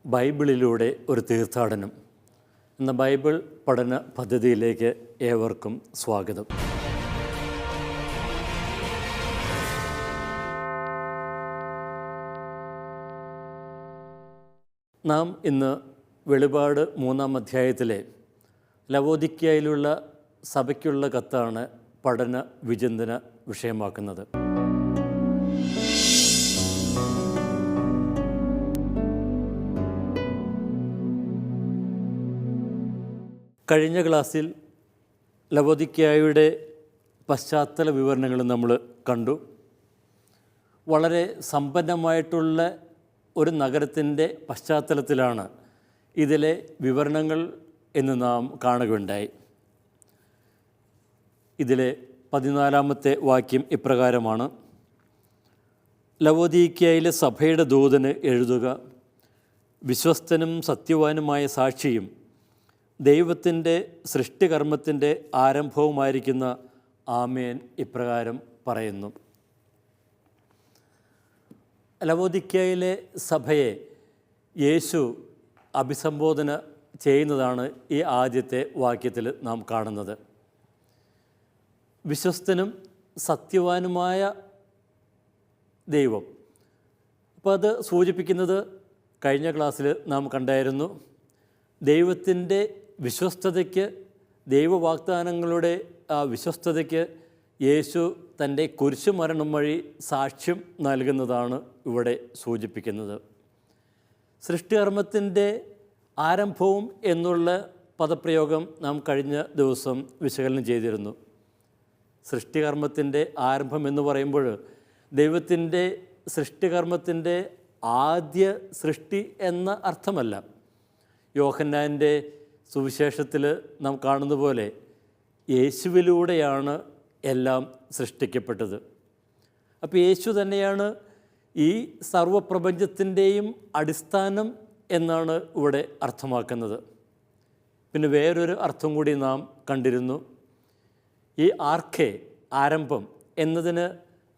ബൈബിളിലൂടെ ഒരു തീർത്ഥാടനം എന്ന ബൈബിൾ പഠന പദ്ധതിയിലേക്ക് ഏവർക്കും സ്വാഗതം. നാം ഇന്ന് വെളിപാട് 3-ാം അധ്യായത്തിലെ ലവോദിക്കയിലുള്ള സഭയ്ക്കുള്ള കത്താണ് പഠന വിചിന്തന വിഷയമാക്കുന്നത്. കഴിഞ്ഞ ക്ലാസ്സിൽ ലവോദിക്കയുടെ പശ്ചാത്തല വിവരണങ്ങൾ നമ്മൾ കണ്ടു. വളരെ സമ്പന്നമായിട്ടുള്ള ഒരു നഗരത്തിൻ്റെ പശ്ചാത്തലത്തിലാണ് ഇതിലെ വിവരണങ്ങൾ എന്ന് നാം കാണുകയുണ്ടായി. ഇതിലെ 14-ാമത്തെ വാക്യം ഇപ്രകാരമാണ്: ലവോദിക്കയിലെ സഭയുടെ ദൂതന് എഴുതുക, വിശ്വസ്തനും സത്യവാനുമായ സാക്ഷിയും ദൈവത്തിൻ്റെ സൃഷ്ടികർമ്മത്തിൻ്റെ ആരംഭവുമായിരിക്കുന്ന ആമേൻ ഇപ്രകാരം പറയുന്നു. ലവോദിക്കയിലെ സഭയെ യേശു അഭിസംബോധന ചെയ്യുന്നതാണ് ഈ ആദ്യത്തെ വാക്യത്തിൽ നാം കാണുന്നത്. വിശ്വസ്തനും സത്യവാനുമായ ദൈവം. അപ്പോൾ അത് സൂചിപ്പിക്കുന്നത് കഴിഞ്ഞ ക്ലാസ്സിൽ നാം കണ്ടായിരുന്നു. ദൈവത്തിൻ്റെ വിശ്വസ്തതയ്ക്ക്, ദൈവവാഗ്ദാനങ്ങളുടെ ആ വിശ്വസ്തതയ്ക്ക് യേശു തൻ്റെ കുരിശുമരണം വഴി സാക്ഷ്യം നൽകുന്നതാണ് ഇവിടെ സൂചിപ്പിക്കുന്നത്. സൃഷ്ടികർമ്മത്തിൻ്റെ ആരംഭവും എന്നുള്ള പദപ്രയോഗം നാം കഴിഞ്ഞ ദിവസം വിശകലനം ചെയ്തിരുന്നു. സൃഷ്ടികർമ്മത്തിൻ്റെ ആരംഭം എന്ന് പറയുമ്പോൾ ദൈവത്തിൻ്റെ സൃഷ്ടികർമ്മത്തിൻ്റെ ആദ്യ സൃഷ്ടി എന്ന അർത്ഥമല്ല. യോഹന്നാൻ്റെ സുവിശേഷത്തിൽ നാം കാണുന്ന പോലെ യേശുവിലൂടെയാണ് എല്ലാം സൃഷ്ടിക്കപ്പെട്ടത്. അപ്പോൾ യേശു തന്നെയാണ് ഈ സർവപ്രപഞ്ചത്തിൻ്റെയും അടിസ്ഥാനം എന്നാണ് ഇവിടെ അർത്ഥമാക്കുന്നത്. പിന്നെ വേറൊരു അർത്ഥം കൂടി നാം കണ്ടിരുന്നു. ഈ ആർക്കെ, ആരംഭം എന്നതിന്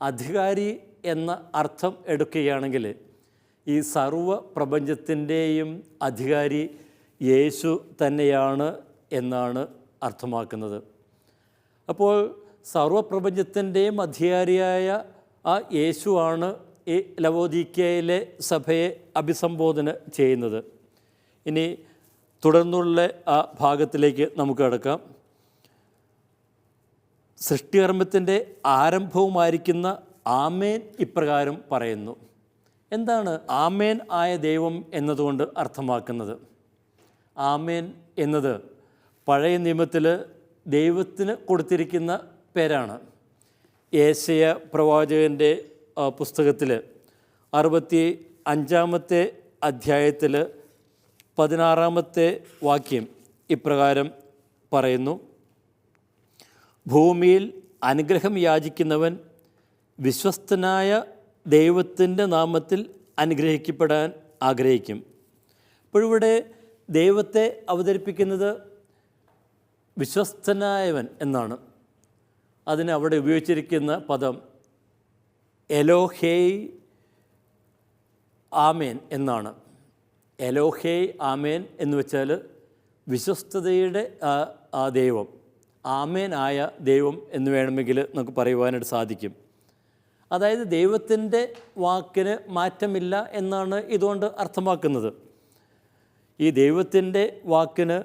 അധികാരി എന്ന അർത്ഥം എടുക്കുകയാണെങ്കിൽ ഈ സർവപ്രപഞ്ചത്തിൻ്റെയും അധികാരി യേശു തന്നെയാണ് എന്നാണ് അർത്ഥമാക്കുന്നത്. അപ്പോൾ സർവപ്രപഞ്ചത്തിൻ്റെയും അധികാരിയായ ആ യേശുവാണ് ഈ ലവോദിക്കയിലെ സഭയെ അഭിസംബോധന ചെയ്യുന്നത്. ഇനി തുടർന്നുള്ള ആ ഭാഗത്തിലേക്ക് നമുക്ക് കടക്കാം. സൃഷ്ടികർമ്മത്തിൻ്റെ ആരംഭവുമായിരിക്കുന്ന ആമേൻ ഇപ്രകാരം പറയുന്നു. എന്താണ് ആമേൻ ആയ ദൈവം എന്നതുകൊണ്ട് അർത്ഥമാക്കുന്നത്? ആമേൻ എന്നത് പഴയ നിയമത്തിൽ ദൈവത്തിന് കൊടുത്തിരിക്കുന്ന പേരാണ്. യേശയ്യ പ്രവാചകൻ്റെ പുസ്തകത്തിൽ 65-ാമത്തെ അധ്യായത്തിൽ 16-ാമത്തെ വാക്യം ഇപ്രകാരം പറയുന്നു: ഭൂമിയിൽ അനുഗ്രഹം യാചിക്കുന്നവൻ വിശ്വസ്തനായ ദൈവത്തിൻ്റെ നാമത്തിൽ അനുഗ്രഹിക്കപ്പെടാൻ ആഗ്രഹിക്കും. ഇപ്പോഴിവിടെ ദൈവത്തെ അവതരിപ്പിക്കുന്നത് വിശ്വസ്തനായവൻ എന്നാണ്. അതിന് അവിടെ ഉപയോഗിച്ചിരിക്കുന്ന പദം എലോഹേയ് ആമേൻ എന്നാണ്. എലോഹേയ് ആമേൻ എന്ന് വെച്ചാൽ വിശ്വസ്തതയുടെ ആ ദൈവം, ആമേൻ ആയ ദൈവം എന്ന് വേണമെങ്കിൽ നമുക്ക് പറയുവാനായിട്ട് സാധിക്കും. അതായത് ദൈവത്തിൻ്റെ വാക്കിന് മാറ്റമില്ല എന്നാണ് ഇതുകൊണ്ട് അർത്ഥമാക്കുന്നത്. ഈ ദൈവത്തിൻ്റെ വാക്കിന്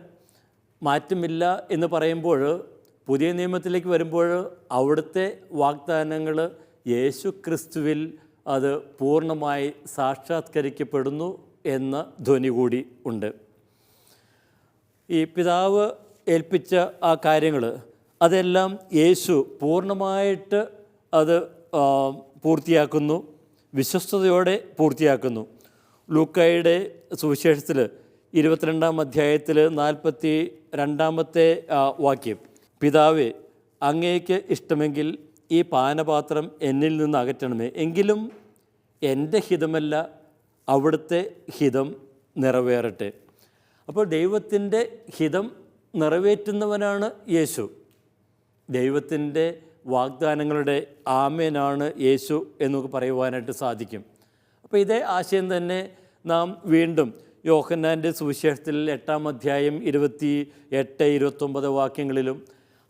മാറ്റമില്ല എന്ന് പറയുമ്പോൾ പുതിയ നിയമത്തിലേക്ക് വരുമ്പോൾ അവിടുത്തെ വാഗ്ദാനങ്ങൾ യേശു ക്രിസ്തുവിൽ അത് പൂർണ്ണമായി സാക്ഷാത്കരിക്കപ്പെടുന്നു എന്ന ധ്വനി കൂടി ഉണ്ട്. ഈ പിതാവ് ഏൽപ്പിച്ച ആ കാര്യങ്ങൾ അതെല്ലാം യേശു പൂർണ്ണമായിട്ട് അത് പൂർത്തിയാക്കുന്നു, വിശ്വസ്തയോടെ പൂർത്തിയാക്കുന്നു. ലൂക്കായുടെ സുവിശേഷത്തിൽ 22-ാം അധ്യായത്തിൽ 42-ാമത്തെ വാക്യം: പിതാവേ, അങ്ങേക്ക് ഇഷ്ടമെങ്കിൽ ഈ പാനപാത്രം എന്നിൽ നിന്ന് അകറ്റണമേ, എങ്കിലും എൻ്റെ ഹിതമല്ല അവിടുത്തെ ഹിതം നിറവേറട്ടെ. അപ്പോൾ ദൈവത്തിൻ്റെ ഹിതം നിറവേറ്റുന്നവനാണ് യേശു. ദൈവത്തിൻ്റെ വാഗ്ദാനങ്ങളുടെ ആമേനാണ് യേശു എന്ന് പറയുവാനായിട്ട് സാധിക്കും. അപ്പോൾ ഇതേ ആശയം തന്നെ നാം വീണ്ടും യോഹന്നാൻ്റെ സുവിശേഷത്തിൽ 8-ാം അധ്യായം 28-29 വാക്യങ്ങളിലും,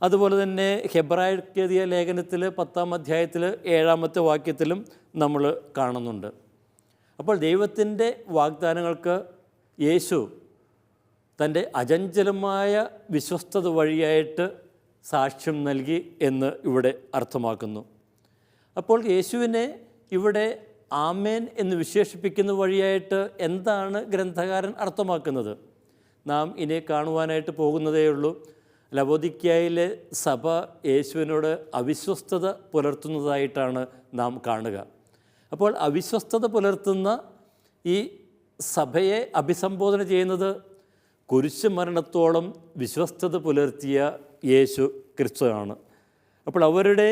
അതുപോലെ തന്നെ ഹെബ്രായർക്ക് എഴുതിയ ലേഖനത്തിൽ 10-ാം അധ്യായത്തിൽ 7-ാമത്തെ വാക്യത്തിലും നമ്മൾ കാണുന്നുണ്ട്. അപ്പോൾ ദൈവത്തിൻ്റെ വാഗ്ദാനങ്ങൾക്ക് യേശു തൻ്റെ അചഞ്ചലമായ വിശ്വസ്തത വഴിയായിട്ട് സാക്ഷ്യം നൽകി എന്ന് ഇവിടെ അർത്ഥമാക്കുന്നു. അപ്പോൾ യേശുവിനെ ഇവിടെ ആമേൻ എന്ന് വിശേഷിപ്പിക്കുന്ന വഴിയായിട്ട് എന്താണ് ഗ്രന്ഥകാരൻ അർത്ഥമാക്കുന്നത്? നാം ഇനി കാണുവാനായിട്ട് പോകുന്നതേയുള്ളൂ. ലവോദിക്യയിലെ സഭ യേശുവിനോട് അവിശ്വസ്തത പുലർത്തുന്നതായിട്ടാണ് നാം കാണുക. അപ്പോൾ അവിശ്വസ്തത പുലർത്തുന്ന ഈ സഭയെ അഭിസംബോധന ചെയ്യുന്നത് കുരിശ് മരണത്തോളം വിശ്വസ്തത പുലർത്തിയ യേശു ക്രിസ്തുവാണ്. അപ്പോൾ അവരുടെ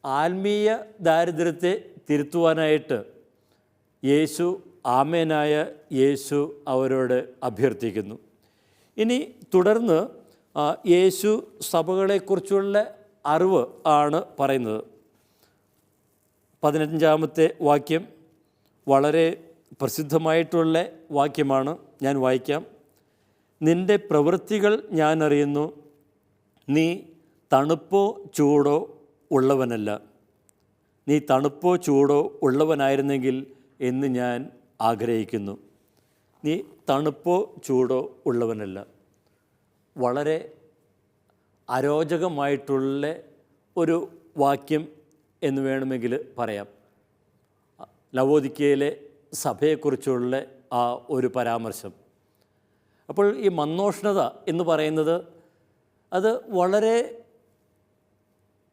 ആത്മീയ ദാരിദ്ര്യത്തെ തിരുത്തുവാനായിട്ട് യേശു, ആമേനായ യേശു അവരോട് അഭ്യർത്ഥിക്കുന്നു. ഇനി തുടർന്ന് യേശു സഭകളെക്കുറിച്ചുള്ള അറിവ് ആണ് പറയുന്നത്. 15-ാമത്തെ വാക്യം വളരെ പ്രസിദ്ധമായിട്ടുള്ള വാക്യമാണ്. ഞാൻ വായിക്കാം. നിൻ്റെ പ്രവൃത്തികൾ ഞാൻ അറിയുന്നു, നീ തണുപ്പോ ചൂടോ ഉള്ളവനല്ല. നീ തണുപ്പോ ചൂടോ ഉള്ളവനായിരുന്നെങ്കിൽ എന്ന് ഞാൻ ആഗ്രഹിക്കുന്നു. നീ തണുപ്പോ ചൂടോ ഉള്ളവനല്ല. വളരെ അരോചകമായിട്ടുള്ള ഒരു വാക്യം എന്ന് വേണമെങ്കിൽ പറയാം. ലവോദിക്യയിലെ സഭയെക്കുറിച്ചുള്ള ആ ഒരു പരാമർശം. അപ്പോൾ ഈ മന്നോഷ്ണത എന്ന് പറയുന്നത് അത് വളരെ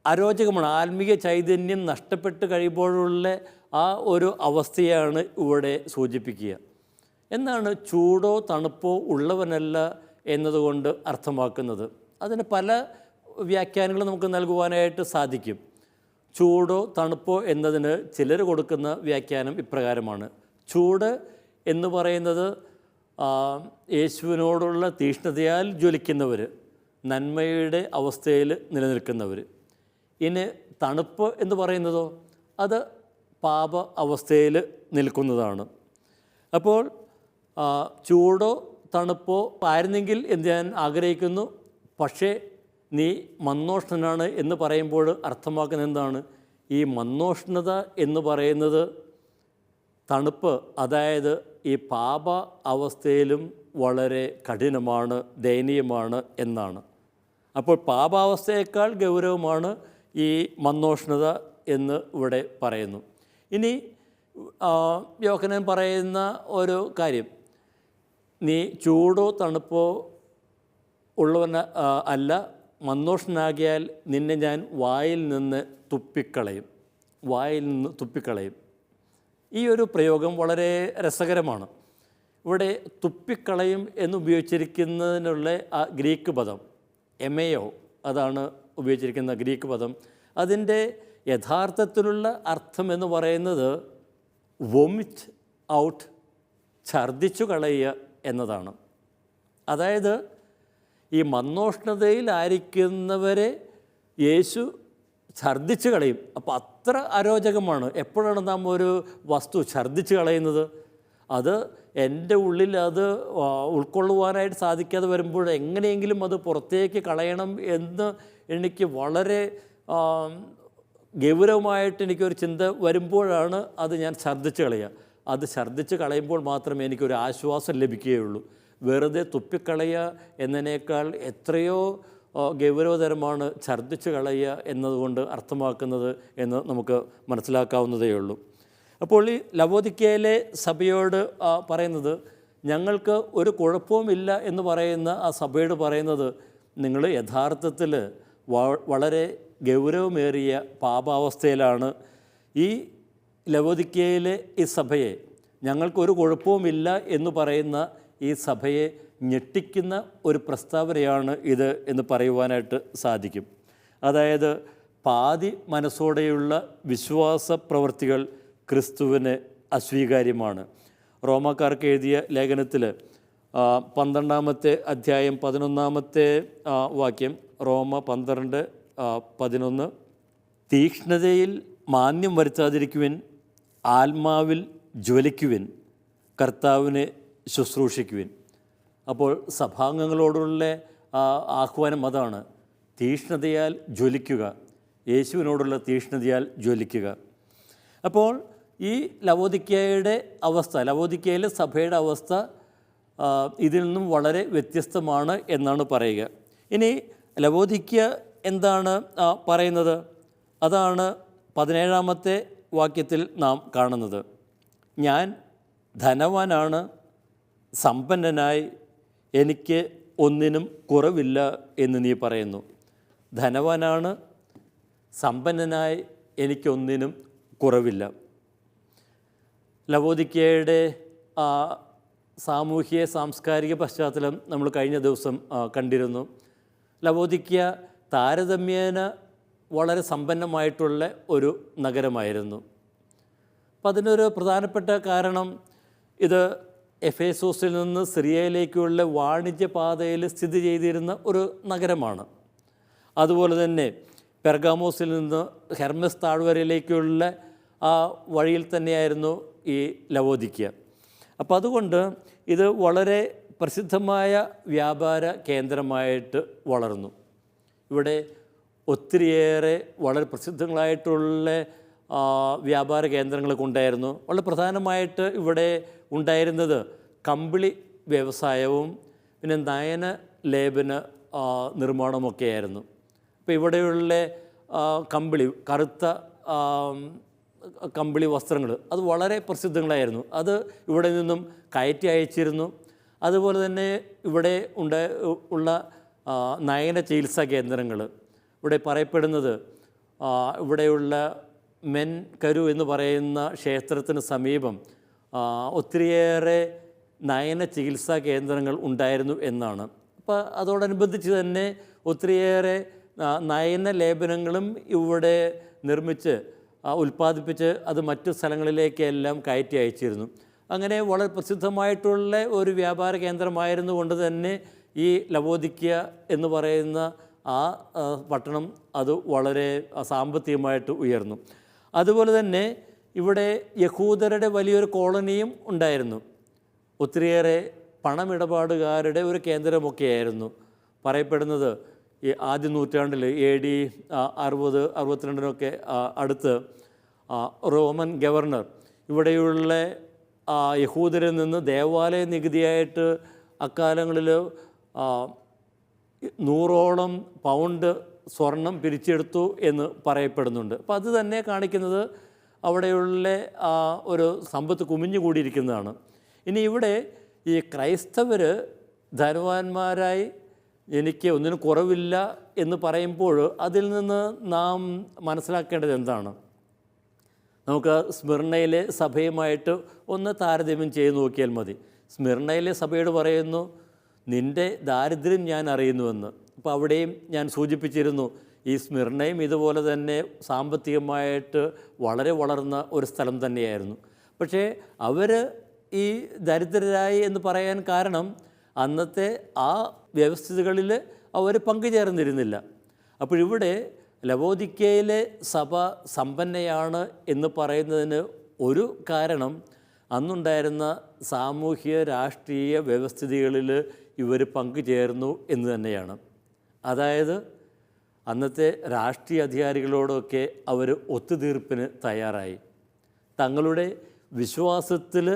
അരോചകമാണ്. ആത്മീയ ചൈതന്യം നഷ്ടപ്പെട്ട് കഴിയുമ്പോഴുള്ള ആ ഒരു അവസ്ഥയാണ് ഇവിടെ സൂചിപ്പിക്കുക. എന്നാണ് ചൂടോ തണുപ്പോ ഉള്ളവനല്ല എന്നതുകൊണ്ട് അർത്ഥമാക്കുന്നത്? അതിന് പല വ്യാഖ്യാനങ്ങൾ നമുക്ക് നൽകുവാനായിട്ട് സാധിക്കും. ചൂടോ തണുപ്പോ എന്നതിന് ചിലർ കൊടുക്കുന്ന വ്യാഖ്യാനം ഇപ്രകാരമാണ്. ചൂട് എന്ന് പറയുന്നത് യേശുവിനോടുള്ള തീഷ്ണതയാൽ ജ്വലിക്കുന്നവർ, നന്മയുടെ അവസ്ഥയിൽ നിലനിൽക്കുന്നവർ. ഇനി തണുപ്പ് എന്ന് പറയുന്നതോ അത് പാപ അവസ്ഥയിൽ നിൽക്കുന്നതാണ്. അപ്പോൾ ചൂടോ തണുപ്പോ ആയിരുന്നെങ്കിൽ എന്ന് ഞാൻ ആഗ്രഹിക്കുന്നു, പക്ഷേ നീ മന്നോഷ്ണനാണ് എന്ന് പറയുമ്പോൾ അർത്ഥമാക്കുന്നത് എന്താണ്? ഈ മന്നോഷ്ണത എന്ന് പറയുന്നത് തണുപ്പ്, അതായത് ഈ പാപ അവസ്ഥയിലും വളരെ കഠിനമാണ്, ദയനീയമാണ് എന്നാണ്. അപ്പോൾ പാപാവസ്ഥയേക്കാൾ ഗൗരവമാണ് ഈ മന്നോഷ്ണത എന്ന് ഇവിടെ പറയുന്നു. ഇനി യോഹന്നാൻ പറയുന്ന ഒരു കാര്യം, നീ ചൂടോ തണുപ്പോ ഉള്ളവൻ അല്ല, മന്നോഷ്ണനാകിയാൽ നിന്നെ ഞാൻ വായിൽ നിന്ന് തുപ്പിക്കളയും. ഈ ഒരു പ്രയോഗം വളരെ രസകരമാണ്. ഇവിടെ തുപ്പിക്കളയും എന്ന് ഉപയോഗിച്ചിരിക്കുന്നതിനുള്ള ആ ഗ്രീക്ക് പദം എമയോ, അതാണ് ഉപയോഗിച്ചിരിക്കുന്ന ഗ്രീക്ക് പദം. അതിൻ്റെ യഥാർത്ഥത്തിലുള്ള അർത്ഥം എന്ന് പറയുന്നത് വൊമിറ്റ് ഔട്ട്, ഛർദ്ദിച്ചു കളയുക എന്നതാണ്. അതായത് ഈ മന്നോഷ്ണതയിലായിരിക്കുന്നവരെ യേശു ഛർദ്ദിച്ച് കളയും. അപ്പോൾ അത്ര അരോചകമാണ്. എപ്പോഴാണ് നാം ഒരു വസ്തു ഛർദ്ദിച്ച് കളയുന്നത്? അത് എൻ്റെ ഉള്ളിൽ അത് ഉൾക്കൊള്ളുവാനായിട്ട് സാധിക്കാതെ വരുമ്പോൾ എങ്ങനെയെങ്കിലും അത് പുറത്തേക്ക് കളയണം എന്ന് എനിക്ക് വളരെ ഗൗരവമായിട്ട് എനിക്കൊരു ചിന്ത വരുമ്പോഴാണ് അത് ഞാൻ ഛർദ്ദിച്ച് കളയുക. അത് ഛർദ്ദിച്ച് കളയുമ്പോൾ മാത്രമേ എനിക്കൊരു ആശ്വാസം ലഭിക്കുകയുള്ളൂ. വെറുതെ തുപ്പിക്കളയുക എന്നതിനേക്കാൾ എത്രയോ ഗൗരവതരമാണ് ഛർദ്ദിച്ച് കളയുക എന്നതുകൊണ്ട് അർത്ഥമാക്കുന്നത് എന്ന് നമുക്ക് മനസ്സിലാക്കാവുന്നതേ ഉള്ളൂ. അപ്പോൾ ഈ ലവോദിക്യയിലെ സഭയോട് പറയുന്നത്, ഞങ്ങൾക്ക് ഒരു കുഴപ്പവുമില്ല എന്ന് പറയുന്ന ആ സഭയോട് പറയുന്നത്, നിങ്ങൾ യഥാർത്ഥത്തിൽ വളരെ ഗൗരവമേറിയ പാപാവസ്ഥയിലാണ്. ഈ ലവോദിക്യയിലെ ഈ സഭയെ, ഞങ്ങൾക്കൊരു കുഴപ്പവുമില്ല എന്ന് പറയുന്ന ഈ സഭയെ ഞെട്ടിക്കുന്ന ഒരു പ്രസ്താവനയാണ് ഇത് എന്ന് പറയുവാനായിട്ട് സാധിക്കും. അതായത് പാതി മനസ്സോടെയുള്ള വിശ്വാസ പ്രവൃത്തികൾ ക്രിസ്തുവിന് അസ്വീകാര്യമാണ്. റോമാക്കാർക്ക് എഴുതിയ ലേഖനത്തിൽ 12-ാമത്തെ അധ്യായം 11-ാമത്തെ വാക്യം, റോമ 12:11, തീക്ഷ്ണതയിൽ മാന്യം വരുത്താതിരിക്കുവിൻ, ആത്മാവിൽ ജ്വലിക്കുവിൻ, കർത്താവിനെ ശുശ്രൂഷിക്കുവിൻ. അപ്പോൾ സഭാംഗങ്ങളോടുള്ള ആഹ്വാനം അതാണ്, തീഷ്ണതയാൽ ജ്വലിക്കുക, യേശുവിനോടുള്ള തീഷ്ണതയാൽ ജ്വലിക്കുക. അപ്പോൾ ഈ ലവോദിക്കയുടെ അവസ്ഥ, ലവോദിക്കയിലെ സഭയുടെ അവസ്ഥ ഇതിൽ നിന്നും വളരെ വ്യത്യസ്തമാണ് എന്നാണ് പറയുക. ഇനി ലവോദിക്ക എന്താണ് പറയുന്നത്? അതാണ് 17-ാമത്തെ വാക്യത്തിൽ നാം കാണുന്നത്. ഞാൻ ധനവാനാണ്, സമ്പന്നനായി, എനിക്ക് ഒന്നിനും കുറവില്ല എന്ന് നീ പറയുന്നു. ധനവാനാണ്, സമ്പന്നനായി, എനിക്കൊന്നിനും കുറവില്ല. ലവോദിക്കയുടെ സാമൂഹിക സാംസ്കാരിക പശ്ചാത്തലം നമ്മൾ കഴിഞ്ഞ ദിവസം കണ്ടിരുന്നു. ലവോദിക്ക താരതമ്യേന വളരെ സമ്പന്നമായിട്ടുള്ള ഒരു നഗരമായിരുന്നു. അപ്പം അതിനൊരു പ്രധാനപ്പെട്ട കാരണം, ഇത് എഫേസോസിൽ നിന്ന് സിറിയയിലേക്കുള്ള വാണിജ്യപാതയിൽ സ്ഥിതി ചെയ്തിരുന്ന ഒരു നഗരമാണ്. അതുപോലെ തന്നെ പെർഗാമോസിൽ നിന്ന് ഹെർമസ് താഴ്വരയിലേക്കുള്ള ആ വഴിയിൽ തന്നെയായിരുന്നു ഈ ലവോദിക്ക. അപ്പോൾ അതുകൊണ്ട് ഇത് വളരെ പ്രസിദ്ധമായ വ്യാപാര കേന്ദ്രമായിട്ട് വളർന്നു. ഇവിടെ ഒത്തിരിയേറെ വളരെ പ്രസിദ്ധങ്ങളായിട്ടുള്ള വ്യാപാര കേന്ദ്രങ്ങളൊക്കെ ഉണ്ടായിരുന്നു. വളരെ പ്രധാനമായിട്ട് ഇവിടെ ഉണ്ടായിരുന്നത് കമ്പിളി വ്യവസായവും പിന്നെ നയന ലേപന നിർമ്മാണമൊക്കെയായിരുന്നു. അപ്പോൾ ഇവിടെയുള്ള കമ്പിളി, കറുത്ത കമ്പിളി വസ്ത്രങ്ങൾ അത് വളരെ പ്രസിദ്ധങ്ങളായിരുന്നു. അത് ഇവിടെ നിന്നും കയറ്റി അയച്ചിരുന്നു. അതുപോലെ തന്നെ ഇവിടെ ഉള്ള നയന ചികിത്സാ കേന്ദ്രങ്ങൾ, ഇവിടെ പറയപ്പെടുന്നത് ഇവിടെയുള്ള മെൻ കരു എന്ന് പറയുന്ന ക്ഷേത്രത്തിന് സമീപം ഒത്തിരിയേറെ നയന ചികിത്സാ കേന്ദ്രങ്ങൾ ഉണ്ടായിരുന്നു എന്നാണ്. അപ്പോൾ അതോടനുബന്ധിച്ച് തന്നെ ഒത്തിരിയേറെ നയന ലേപനങ്ങളും ഇവിടെ നിർമ്മിച്ച് ഉൽപ്പാദിപ്പിച്ച് അത് മറ്റു സ്ഥലങ്ങളിലേക്കെല്ലാം കയറ്റി അയച്ചിരുന്നു. അങ്ങനെ വളരെ പ്രസിദ്ധമായിട്ടുള്ള ഒരു വ്യാപാര കേന്ദ്രമായിരുന്നു കൊണ്ട് തന്നെ ഈ ലവോദിക്ക എന്ന് പറയുന്ന ആ പട്ടണം അത് വളരെ സാമ്പത്തികമായിട്ട് ഉയർന്നു. അതുപോലെ തന്നെ ഇവിടെ യഹൂദരുടെ വലിയൊരു കോളനിയും ഉണ്ടായിരുന്നു. ഒത്തിരിയേറെ പണമിടപാടുകാരുടെ ഒരു കേന്ദ്രമൊക്കെയായിരുന്നു. പറയപ്പെടുന്നത് ഈ ആദ്യ നൂറ്റാണ്ടിൽ AD 60-62 അടുത്ത് റോമൻ ഗവർണർ ഇവിടെയുള്ള യഹൂദരിൽ നിന്ന് ദേവാലയ നികുതിയായിട്ട് അക്കാലങ്ങളിൽ 100ഓളം പൗണ്ട് സ്വർണം പിരിച്ചെടുത്തു എന്ന് പറയപ്പെടുന്നുണ്ട്. അപ്പോൾ അത് തന്നെ കാണിക്കുന്നത് അവിടെയുള്ള ഒരു സമ്പത്ത് കുമിഞ്ഞുകൂടിയിരിക്കുന്നതാണ്. ഇനി ഇവിടെ ഈ ക്രൈസ്തവർ ധനവാന്മാരായി എനിക്ക് ഒന്നിനും കുറവില്ല എന്ന് പറയുമ്പോൾ അതിൽ നിന്ന് നാം മനസ്സിലാക്കേണ്ടത് എന്താണ്? നമുക്ക് സ്മിർണയിലെ സഭയുമായിട്ട് ഒന്ന് താരതമ്യം ചെയ്ത് നോക്കിയാൽ മതി. സ്മിർണയിലെ സഭയോട് പറയുന്നു, നിൻ്റെ ദാരിദ്ര്യം ഞാൻ അറിയുന്നുവെന്ന്. അപ്പോൾ അവിടെയും ഞാൻ സൂചിപ്പിച്ചിരുന്നു, ഈ സ്മിർണയും ഇതുപോലെ തന്നെ സാമ്പത്തികമായിട്ട് വളരെ വളർന്ന ഒരു സ്ഥലം തന്നെയായിരുന്നു. പക്ഷേ അവർ ഈ ദരിദ്രരായി എന്ന് പറയാൻ കാരണം അന്നത്തെ ആ വ്യവസ്ഥിതികളിൽ അവർ പങ്കുചേർന്നിരുന്നില്ല. അപ്പോഴിവിടെ ലവോദിക്കയിലെ സഭ സമ്പന്നയാണ് എന്ന് പറയുന്നതിന് ഒരു കാരണം അന്നുണ്ടായിരുന്ന സാമൂഹിക രാഷ്ട്രീയ വ്യവസ്ഥിതികളിൽ ഇവർ പങ്കുചേർന്നു എന്ന് തന്നെയാണ്. അതായത് അന്നത്തെ രാഷ്ട്രീയ അധികാരികളോടൊക്കെ അവർ ഒത്തുതീർപ്പിന് തയ്യാറായി. തങ്ങളുടെ വിശ്വാസത്തിൽ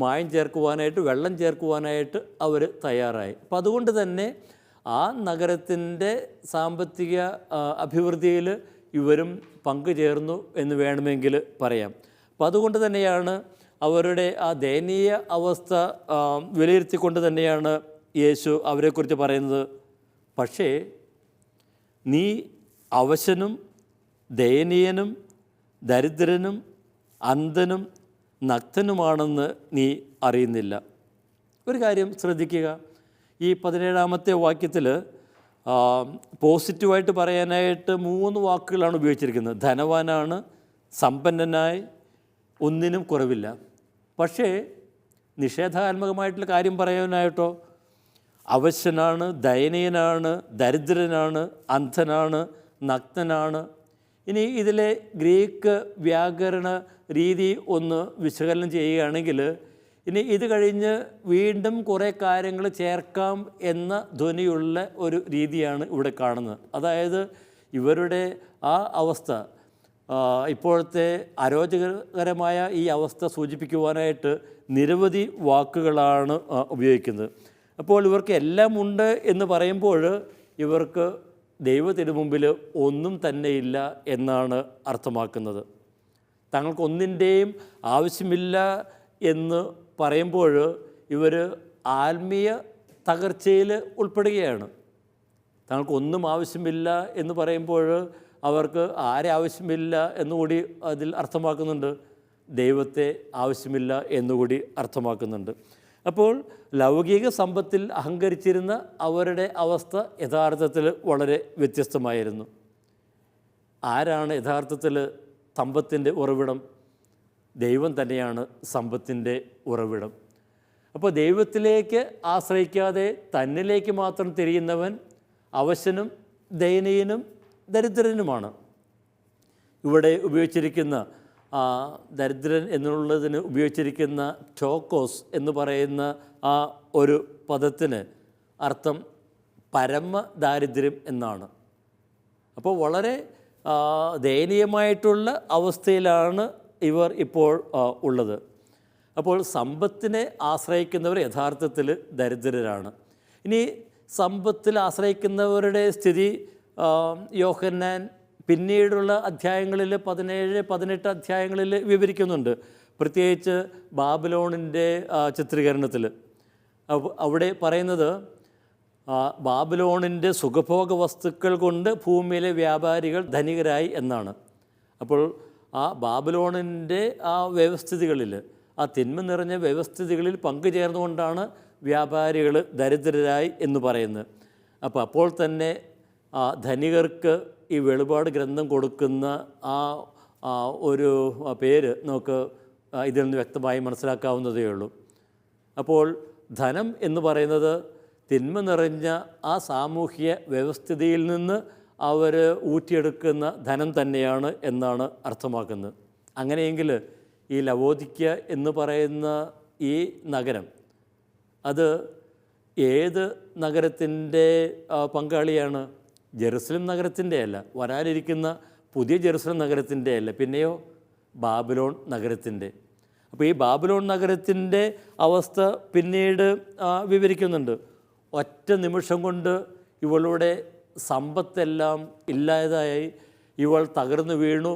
മായം ചേർക്കുവാനായിട്ട്, വെള്ളം ചേർക്കുവാനായിട്ട് അവർ തയ്യാറായി. അപ്പം അതുകൊണ്ട് തന്നെ ആ നഗരത്തിൻ്റെ സാമ്പത്തിക അഭിവൃദ്ധിയിൽ ഇവരും പങ്കുചേർന്നു എന്ന് വേണമെങ്കിൽ പറയാം. അപ്പം അതുകൊണ്ട് തന്നെയാണ് അവരുടെ ആ ദയനീയ അവസ്ഥ വിലയിരുത്തിക്കൊണ്ട് തന്നെയാണ് യേശു അവരെക്കുറിച്ച് പറയുന്നത്, പക്ഷേ നീ അവശനും ദയനീയനും ദരിദ്രനും അന്ധനും നഗ്നനുമാണെന്ന് നീ അറിയുന്നില്ല. ഒരു കാര്യം ശ്രദ്ധിക്കുക, ഈ 17-ാമത്തെ വാക്യത്തിൽ പോസിറ്റീവായിട്ട് പറയാനായിട്ട് 3 വാക്കുകളാണ് ഉപയോഗിച്ചിരിക്കുന്നത്. ധനവാനാണ്, സമ്പന്നനായി, ഒന്നിനും കുറവില്ല. പക്ഷേ നിഷേധാത്മകമായിട്ടുള്ള കാര്യം പറയാനായിട്ടോ അവശനാണ്, ദയനീയനാണ്, ദരിദ്രനാണ്, അന്ധനാണ്, നഗ്നനാണ്. ഇനി ഇതിലെ ഗ്രീക്ക് വ്യാകരണ രീതി ഒന്ന് വിശകലനം ചെയ്യുകയാണെങ്കിൽ ഇനി ഇത് കഴിഞ്ഞ് വീണ്ടും കുറേ കാര്യങ്ങൾ ചേർക്കാം എന്ന ധ്വനിയുള്ള ഒരു രീതിയാണ് ഇവിടെ കാണുന്നത്. അതായത് ഇവരുടെ ആ അവസ്ഥ, ഇപ്പോഴത്തെ അരോചകരമായ ഈ അവസ്ഥ സൂചിപ്പിക്കുവാനായിട്ട് നിരവധി വാക്കുകളാണ് ഉപയോഗിക്കുന്നത്. അപ്പോൾ ഇവർക്ക് എല്ലാം ഉണ്ട് എന്ന് പറയുമ്പോൾ ഇവർക്ക് ദൈവത്തിന് മുമ്പിൽ ഒന്നും തന്നെയില്ല എന്നാണ് അർത്ഥമാക്കുന്നത്. തങ്ങൾക്കൊന്നിൻ്റെയും ആവശ്യമില്ല എന്ന് പറയുമ്പോൾ ഇവർ ആത്മീയ തകർച്ചയിൽ ഉൾപ്പെടുകയാണ്. തങ്ങൾക്കൊന്നും ആവശ്യമില്ല എന്ന് പറയുമ്പോൾ അവർക്ക് ആരെ ആവശ്യമില്ല എന്നുകൂടി അതിൽ അർത്ഥമാക്കുന്നുണ്ട്, ദൈവത്തെ ആവശ്യമില്ല എന്നുകൂടി അർത്ഥമാക്കുന്നുണ്ട്. അപ്പോൾ ലൗകിക സമ്പത്തിൽ അഹങ്കരിച്ചിരുന്ന അവരുടെ അവസ്ഥ യഥാർത്ഥത്തിൽ വളരെ വ്യത്യസ്തമായിരുന്നു. ആരാണ് യഥാർത്ഥത്തിൽ സമ്പത്തിൻ്റെ ഉറവിടം? ദൈവം തന്നെയാണ് സമ്പത്തിൻ്റെ ഉറവിടം. അപ്പോൾ ദൈവത്തിലേക്ക് ആശ്രയിക്കാതെ തന്നിലേക്ക് മാത്രം തിരിയുന്നവൻ അവശനും ദയനീയനും ദരിദ്രനുമാണ്. ഇവിടെ ഉപയോഗിച്ചിരിക്കുന്ന ദരിദ്രൻ എന്നുള്ളതിന് ഉപയോഗിച്ചിരിക്കുന്ന ടോക്കോസ് എന്ന് പറയുന്ന ആ ഒരു പദത്തിന് അർത്ഥം പരമദാരിദ്ര്യം എന്നാണ്. അപ്പോൾ വളരെ ദയനീയമായിട്ടുള്ള അവസ്ഥയിലാണ് ഇവർ ഇപ്പോൾ ഉള്ളത്. അപ്പോൾ സമ്പത്തിനെ ആശ്രയിക്കുന്നവർ യഥാർത്ഥത്തിൽ ദരിദ്രരാണ്. ഇനി സമ്പത്തിൽ ആശ്രയിക്കുന്നവരുടെ സ്ഥിതി യോഹന്നാൻ പിന്നീടുള്ള അധ്യായങ്ങളിൽ 17, 18 അധ്യായങ്ങളിൽ വിവരിക്കുന്നുണ്ട്. പ്രത്യേകിച്ച് ബാബിലോണിൻ്റെ ചിത്രീകരണത്തിൽ അവിടെ പറയുന്നത് ബാബിലോണിൻ്റെ സുഖഭോഗ വസ്തുക്കൾ കൊണ്ട് ഭൂമിയിലെ വ്യാപാരികൾ ധനികരായി എന്നാണ്. അപ്പോൾ ആ ബാബിലോണിൻ്റെ ആ വ്യവസ്ഥിതികളിൽ, ആ തിന്മ നിറഞ്ഞ വ്യവസ്ഥിതികളിൽ പങ്കുചേർന്നുകൊണ്ടാണ് വ്യാപാരികൾ ദരിദ്രരായി എന്ന് പറയുന്നത്. അപ്പോൾ തന്നെ ധനികർക്ക് ഈ വെളിപാട് ഗ്രന്ഥം കൊടുക്കുന്ന ഒരു പേര് നമുക്ക് ഇതിൽ നിന്ന് വ്യക്തമായി മനസ്സിലാക്കാവുന്നതേ ഉള്ളൂ. അപ്പോൾ ധനം എന്ന് പറയുന്നത് തിന്മ നിറഞ്ഞ ആ സാമൂഹ്യ വ്യവസ്ഥിതിയിൽ നിന്ന് അവർ ഊറ്റിയെടുക്കുന്ന ധനം തന്നെയാണ് എന്നാണ് അർത്ഥമാക്കുന്നത്. അങ്ങനെയെങ്കിൽ ഈ ലവോദിക്യ എന്ന് പറയുന്ന ഈ നഗരം അത് ഏത് നഗരത്തിൻ്റെ പങ്കാളിയാണ്? ജെറുസലേം നഗരത്തിൻ്റെ അല്ല, വരാനിരിക്കുന്ന പുതിയ ജെറുസലേം നഗരത്തിൻ്റെ അല്ല, പിന്നെയോ ബാബിലോൺ നഗരത്തിൻ്റെ. അപ്പോൾ ഈ ബാബിലോൺ നഗരത്തിൻ്റെ അവസ്ഥ പിന്നീട് വിവരിക്കുന്നുണ്ട്. ഒറ്റ നിമിഷം കൊണ്ട് ഇവളുടെ സമ്പത്തെല്ലാം ഇല്ലാതായി, ഇവൾ തകർന്നു വീണു.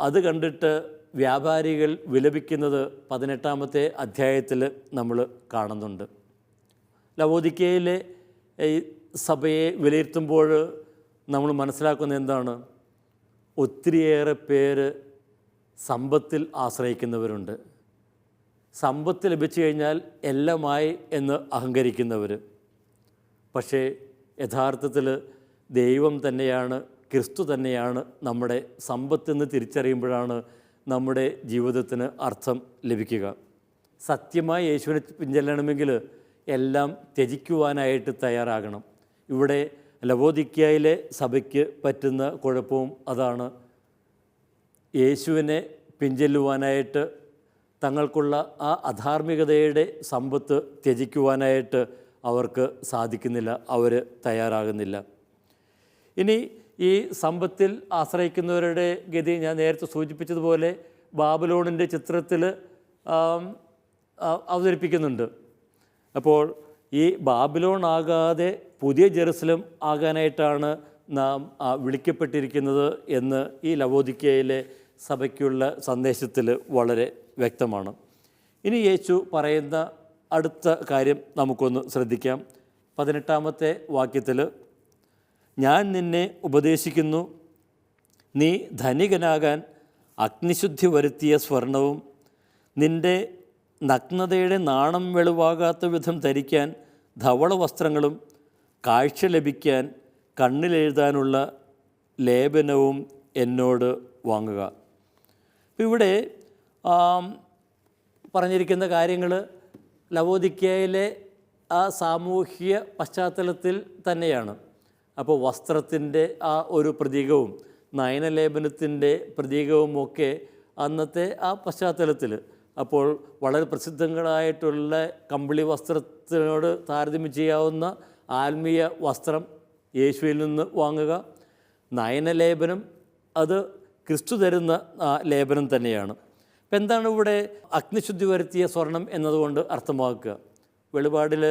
അത് കണ്ടിട്ട് വ്യാപാരികൾ വിലപിക്കുന്നത് 18-ാമത്തെ അധ്യായത്തിൽ നമ്മൾ കാണുന്നുണ്ട്. ലവോദിക്കയിലെ ഈ സഭയെ വിലയിരുത്തുമ്പോൾ നമ്മൾ മനസ്സിലാക്കുന്നത് എന്താണ്? ഒത്തിരിയേറെ പേര് സമ്പത്തിൽ ആശ്രയിക്കുന്നവരുണ്ട്. സമ്പത്ത് ലഭിച്ചു കഴിഞ്ഞാൽ എല്ലാമായി എന്ന് അഹങ്കരിക്കുന്നവർ. പക്ഷേ യഥാർത്ഥത്തിൽ ദൈവം തന്നെയാണ്, ക്രിസ്തു തന്നെയാണ് നമ്മുടെ സമ്പത്തെന്ന് തിരിച്ചറിയുമ്പോഴാണ് നമ്മുടെ ജീവിതത്തിന് അർത്ഥം ലഭിക്കുക. സത്യമായി യേശുവിനെ പിൻചെല്ലണമെങ്കിൽ എല്ലാം ത്യജിക്കുവാനായിട്ട് തയ്യാറാകണം. ഇവിടെ ലവോദിക്കയിലെ സഭയ്ക്ക് പറ്റുന്ന കുഴപ്പവും അതാണ്. യേശുവിനെ പിൻചെല്ലുവാനായിട്ട് തങ്ങൾക്കുള്ള ആ അധാർമികതയുടെ സമ്പത്ത് ത്യജിക്കുവാനായിട്ട് അവർക്ക് സാധിക്കുന്നില്ല, അവർ തയ്യാറാകുന്നില്ല. ഇനി ഈ സമ്പത്തിൽ ആശ്രയിക്കുന്നവരുടെ ഗതി ഞാൻ നേരത്തെ സൂചിപ്പിച്ചതുപോലെ ബാബിലോണിൻ്റെ ചിത്രത്തിൽ അവതരിപ്പിക്കുന്നുണ്ട്. അപ്പോൾ ഈ ബാബിലോൺ ആകാതെ പുതിയ ജെറുസലേം ആകാനായിട്ടാണ് നാം വിളിക്കപ്പെട്ടിരിക്കുന്നത് എന്ന് ഈ ലവോദിക്കയിലെ സഭയ്ക്കുള്ള സന്ദേശത്തിൽ വളരെ വ്യക്തമാണ്. ഇനി യേശു പറയുന്ന അടുത്ത കാര്യം നമുക്കൊന്ന് ശ്രദ്ധിക്കാം. 18-ാമത്തെ വാക്യത്തിൽ, ഞാൻ നിന്നെ ഉപദേശിക്കുന്നു, നീ ധനികനാകാൻ അഗ്നിശുദ്ധി വരുത്തിയ സ്വർണവും നിൻ്റെ നഗ്നതയുടെ നാണം വെളിവാകാത്ത വിധം ധരിക്കാൻ ധവള വസ്ത്രങ്ങളും കാഴ്ച ലഭിക്കാൻ കണ്ണിലെഴുതാനുള്ള ലേപനവും എന്നോട് വാങ്ങുക. അപ്പോൾ ഇവിടെ പറഞ്ഞിരിക്കുന്ന കാര്യങ്ങൾ ലവോദിക്കയിലെ ആ സാമൂഹ്യ പശ്ചാത്തലത്തിൽ തന്നെയാണ്. അപ്പോൾ വസ്ത്രത്തിൻ്റെ ആ ഒരു പ്രതീകവും നയനലേപനത്തിൻ്റെ പ്രതീകവുമൊക്കെ അന്നത്തെ ആ പശ്ചാത്തലത്തിൽ അപ്പോൾ വളരെ പ്രസിദ്ധങ്ങളായിട്ടുള്ള കമ്പിളി വസ്ത്രത്തിനോട് താരതമ്യം ചെയ്യാവുന്ന ആത്മീയ വസ്ത്രം യേശുവിൽ നിന്ന് വാങ്ങുക. നയനലേപനം അത് ക്രിസ്തു തരുന്ന ലേപനം തന്നെയാണ്. അപ്പം എന്താണ് ഇവിടെ അഗ്നിശുദ്ധി വരുത്തിയ സ്വർണം എന്നതുകൊണ്ട് അർത്ഥമാക്കുക? വെളിപാടിൽ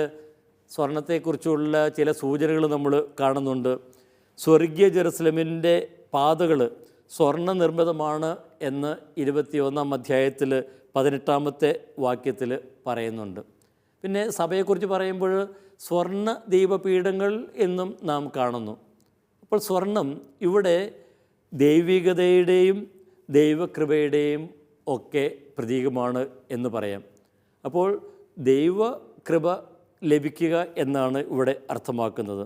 സ്വർണത്തെക്കുറിച്ചുള്ള ചില സൂചനകൾ നമ്മൾ കാണുന്നുണ്ട്. സ്വർഗീയ ജെറുസലേമിൻ്റെ പാതകൾ സ്വർണ്ണ നിർമ്മിതമാണ് എന്ന് 21-ാം അധ്യായത്തിൽ 18-ാമത്തെ വാക്യത്തിൽ പറയുന്നുണ്ട്. പിന്നെ സഭയെക്കുറിച്ച് പറയുമ്പോൾ സ്വർണ്ണ ദീപപീഠങ്ങൾ എന്നും നാം കാണുന്നു. അപ്പോൾ സ്വർണം ഇവിടെ ദൈവികതയുടെയും ദൈവകൃപയുടെയും ഒക്കെ പ്രതീകമാണ് എന്ന് പറയാം. അപ്പോൾ ദൈവകൃപ ലഭിക്കുക എന്നാണ് ഇവിടെ അർത്ഥമാക്കുന്നത്.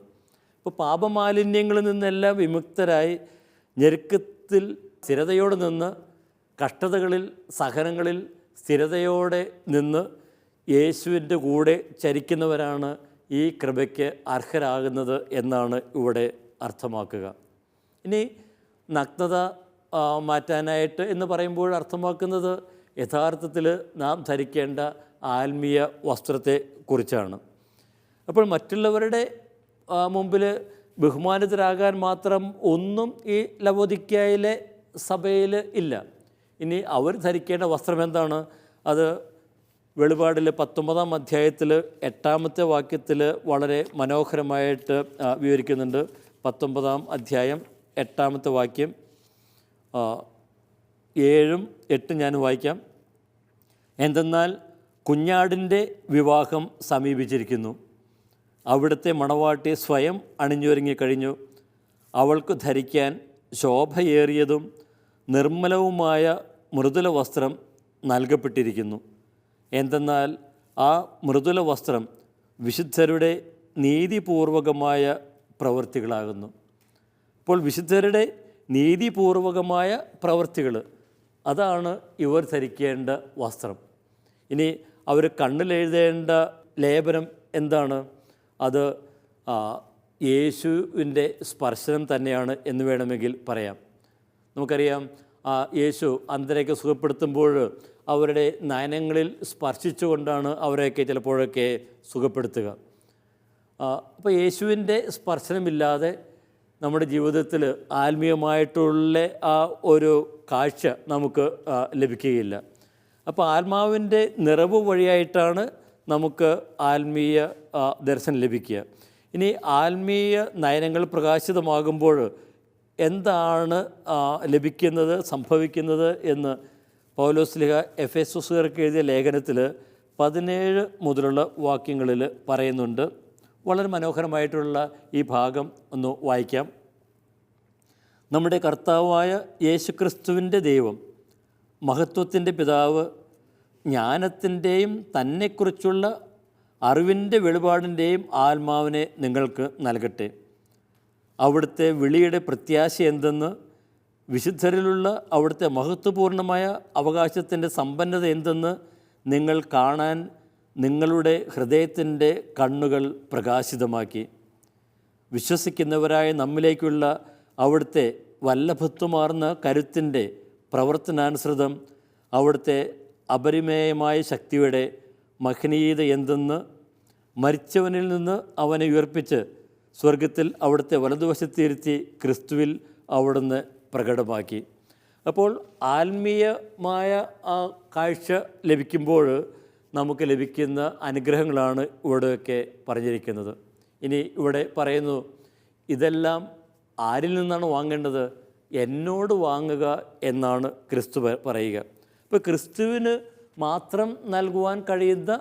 ഇപ്പോൾ പാപമാലിന്യങ്ങളിൽ നിന്നെല്ലാം വിമുക്തരായി ഞെരുക്കത്തിൽ സ്ഥിരതയോടെ നിന്ന്, കഷ്ടതകളിൽ സഹനങ്ങളിൽ സ്ഥിരതയോടെ നിന്ന് യേശുവിൻ്റെ കൂടെ ചരിക്കുന്നവരാണ് ഈ കൃപയ്ക്ക് അർഹരാകുന്നത് എന്നാണ് ഇവിടെ അർത്ഥമാക്കുക. ഇനി നഗ്നത മാറ്റാനായിട്ട് എന്ന് പറയുമ്പോൾ അർത്ഥമാക്കുന്നത് യഥാർത്ഥത്തിൽ നാം ധരിക്കേണ്ട ആത്മീയ വസ്ത്രത്തെ കുറിച്ചാണ്. അപ്പോൾ മറ്റുള്ളവരുടെ മുമ്പിൽ ബഹുമാനിതരാകാൻ മാത്രം ഒന്നും ഈ ലവോദിക്കയിലെ സഭയിൽ ഇല്ല. ഇനി അവർ ധരിക്കേണ്ട വസ്ത്രം എന്താണ്? അത് വെളിപാടിൽ 19-ാം അധ്യായത്തിൽ 8-ാമത്തെ വാക്യത്തിൽ വളരെ മനോഹരമായിട്ട് വിവരിക്കുന്നുണ്ട്. 19-ാം അധ്യായം 8-ാമത്തെ വാക്യം 7ഉം 8ഉം ഞാൻ വായിക്കാം. എന്തെന്നാൽ കുഞ്ഞാടിൻ്റെ വിവാഹം സമീപിച്ചിരിക്കുന്നു, അവിടുത്തെ മണവാട്ടി സ്വയം അണിഞ്ഞൊരുങ്ങിക്കഴിഞ്ഞു, അവൾക്ക് ധരിക്കാൻ ശോഭയേറിയതും നിർമ്മലവുമായ മൃദുല വസ്ത്രം നൽകപ്പെട്ടിരിക്കുന്നു. എന്തെന്നാൽ ആ മൃദുല വസ്ത്രം വിശുദ്ധരുടെ നീതിപൂർവകമായ പ്രവൃത്തികളാകുന്നു. അപ്പോൾ വിശുദ്ധരുടെ നീതിപൂർവകമായ പ്രവൃത്തികൾ, അതാണ് ഇവർ ധരിക്കേണ്ട വസ്ത്രം. ഇനി അവർ കണ്ണിലെഴുതേണ്ട ലേപനം എന്താണ്? അത് യേശുവിൻ്റെ സ്പർശനം തന്നെയാണ് എന്ന് വേണമെങ്കിൽ പറയാം. നമുക്കറിയാം, യേശു അന്ധരെയൊക്കെ സുഖപ്പെടുത്തുമ്പോൾ അവരുടെ നയനങ്ങളിൽ സ്പർശിച്ചുകൊണ്ടാണ് അവരെയൊക്കെ ചിലപ്പോഴൊക്കെ സുഖപ്പെടുത്തുക. അപ്പോൾ യേശുവിൻ്റെ സ്പർശനമില്ലാതെ നമ്മുടെ ജീവിതത്തിൽ ആത്മീയമായിട്ടുള്ള ആ ഒരു കാഴ്ച നമുക്ക് ലഭിക്കുകയില്ല. അപ്പോൾ ആത്മാവിൻ്റെ നിറവ് വഴിയായിട്ടാണ് നമുക്ക് ആത്മീയ ദർശനം ലഭിക്കുക. ഇനി ആത്മീയ നയനങ്ങൾ പ്രകാശിതമാകുമ്പോൾ എന്താണ് ലഭിക്കുന്നത്, സംഭവിക്കുന്നത് എന്ന് പൗലോസ്ലീഹ എഫെസോസുകാർക്ക് എഴുതിയ ലേഖനത്തിൽ 17 മുതലുള്ള വാക്യങ്ങളിൽ പറയുന്നുണ്ട്. വളരെ മനോഹരമായിട്ടുള്ള ഈ ഭാഗം ഒന്ന് വായിക്കാം. നമ്മുടെ കർത്താവായ യേശുക്രിസ്തുവിൻ്റെ ദൈവം, മഹത്വത്തിൻ്റെ പിതാവ്, ജ്ഞാനത്തിൻ്റെയും തന്നെക്കുറിച്ചുള്ള അറിവിൻ്റെ വെളിപാടിൻ്റെയും ആത്മാവിനെ നിങ്ങൾക്ക് നൽകട്ടെ. അവിടുത്തെ വിളിയുടെ പ്രത്യാശ എന്തെന്ന്, വിശുദ്ധരിലുള്ള അവിടുത്തെ മഹത്വപൂർണമായ അവകാശത്തിൻ്റെ സമ്പന്നത എന്തെന്ന് നിങ്ങൾ കാണാൻ നിങ്ങളുടെ ഹൃദയത്തിൻ്റെ കണ്ണുകൾ പ്രകാശിതമാക്കി. വിശ്വസിക്കുന്നവരായ നമ്മിലേക്കുള്ള അവിടുത്തെ വല്ലഭത്വമാർന്ന കരുത്തിൻ്റെ പ്രവർത്തനാനുസൃതം അവിടുത്തെ അപരിമേയമായ ശക്തിയുടെ മഹനീയത എന്തെന്ന്, മരിച്ചവനിൽ നിന്ന് അവനെ ഉയർപ്പിച്ച് സ്വർഗത്തിൽ അവിടുത്തെ വലതുവശത്തിരുത്തി ക്രിസ്തുവിൽ അവിടുന്ന് പ്രകടമാക്കി. അപ്പോൾ ആത്മീയമായ ആ കാഴ്ച ലഭിക്കുമ്പോൾ നമുക്ക് ലഭിക്കുന്ന അനുഗ്രഹങ്ങളാണ് ഇവിടെയൊക്കെ പറഞ്ഞിരിക്കുന്നത്. ഇനി ഇവിടെ പറയുന്നു, ഇതെല്ലാം ആരിൽ നിന്നാണ് വാങ്ങേണ്ടത്? എന്നോട് വാങ്ങുക എന്നാണ് ക്രിസ്തു പറയുക. ഇപ്പോൾ ക്രിസ്തുവിന് മാത്രം നൽകുവാൻ കഴിയുന്ന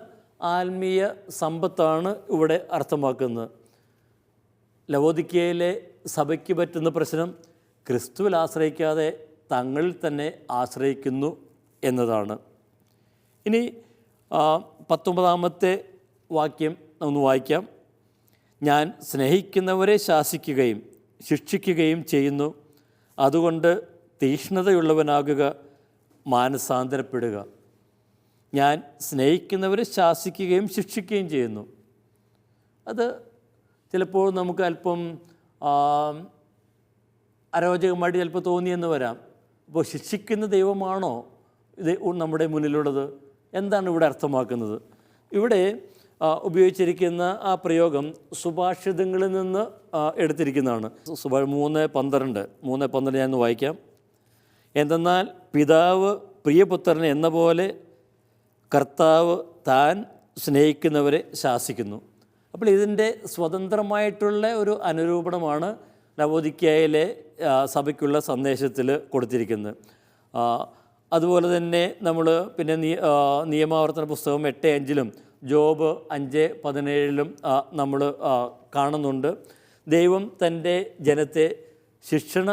ആത്മീയ സമ്പത്താണ് ഇവിടെ അർത്ഥമാക്കുന്നത്. ലവോദിക്കയിലെ സഭയ്ക്ക് പറ്റുന്ന പ്രശ്നം ക്രിസ്തുവിൽ ആശ്രയിക്കാതെ തങ്ങളിൽ തന്നെ ആശ്രയിക്കുന്നു എന്നതാണ്. ഇനി 19-ാമത്തെ വാക്യം ഒന്ന് വായിക്കാം. ഞാൻ സ്നേഹിക്കുന്നവരെ ശാസിക്കുകയും ശിക്ഷിക്കുകയും ചെയ്യുന്നു, അതുകൊണ്ട് തീക്ഷ്ണതയുള്ളവനാകുക, മാനസാന്തരപ്പെടുക. ഞാൻ സ്നേഹിക്കുന്നവരെ ശാസിക്കുകയും ശിക്ഷിക്കുകയും ചെയ്യുന്നു. അത് ചിലപ്പോൾ നമുക്ക് അല്പം അരോചകമായിട്ട് ചിലപ്പോൾ തോന്നിയെന്ന് വരാം. അപ്പോൾ ശിക്ഷിക്കുന്ന ദൈവമാണോ ഇത് നമ്മുടെ മുന്നിലുള്ളത്? എന്താണ് ഇവിടെ അർത്ഥമാക്കുന്നത്? ഇവിടെ ഉപയോഗിച്ചിരിക്കുന്ന ആ പ്രയോഗം സുഭാഷിതങ്ങളിൽ നിന്ന് എടുത്തിരിക്കുന്നതാണ്. 3:12 ഞാൻ വായിക്കാം. എന്തെന്നാൽ പിതാവ് പ്രിയപുത്രനെ എന്ന പോലെ കർത്താവ് താൻ സ്നേഹിക്കുന്നവരെ ശാസിക്കുന്നു. അപ്പോൾ ഇതിൻ്റെ സ്വതന്ത്രമായിട്ടുള്ള ഒരു അനുരൂപണമാണ് ലവോദിക്കയിലെ സഭയ്ക്കുള്ള സന്ദേശത്തിൽ കൊടുത്തിരിക്കുന്നത്. അതുപോലെ തന്നെ നമ്മൾ പിന്നെ നിയമാവർത്തന പുസ്തകം 8:5 ജോബ് 5:17 നമ്മൾ കാണുന്നുണ്ട്. ദൈവം തൻ്റെ ജനത്തെ ശിക്ഷണ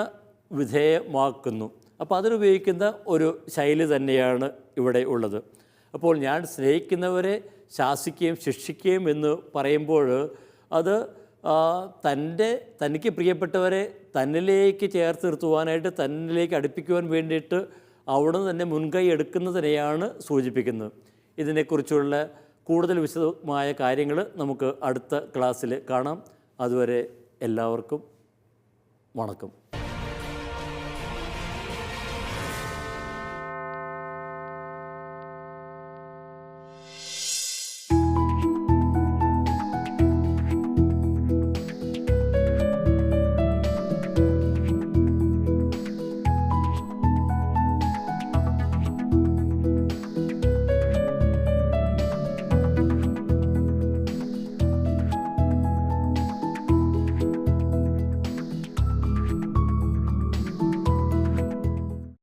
വിധേയമാക്കുന്നു. അപ്പോൾ അതിനുപയോഗിക്കുന്ന ഒരു ശൈലി തന്നെയാണ് ഇവിടെ ഉള്ളത്. അപ്പോൾ ഞാൻ സ്നേഹിക്കുന്നവരെ ശിക്ഷിക്കുകയും എന്ന് പറയുമ്പോൾ അത് തനിക്ക് പ്രിയപ്പെട്ടവരെ തന്നിലേക്ക് ചേർത്ത് നിർത്തുവാനായിട്ട്, തന്നിലേക്ക് അടുപ്പിക്കുവാൻ വേണ്ടിയിട്ട് അവിടുന്ന് തന്നെ മുൻകൈ എടുക്കുന്നതിനെയാണ് സൂചിപ്പിക്കുന്നത്. ഇതിനെക്കുറിച്ചുള്ള കൂടുതൽ വിശദമായ കാര്യങ്ങൾ നമുക്ക് അടുത്ത ക്ലാസ്സിൽ കാണാം. അതുവരെ എല്ലാവർക്കും വണക്കം.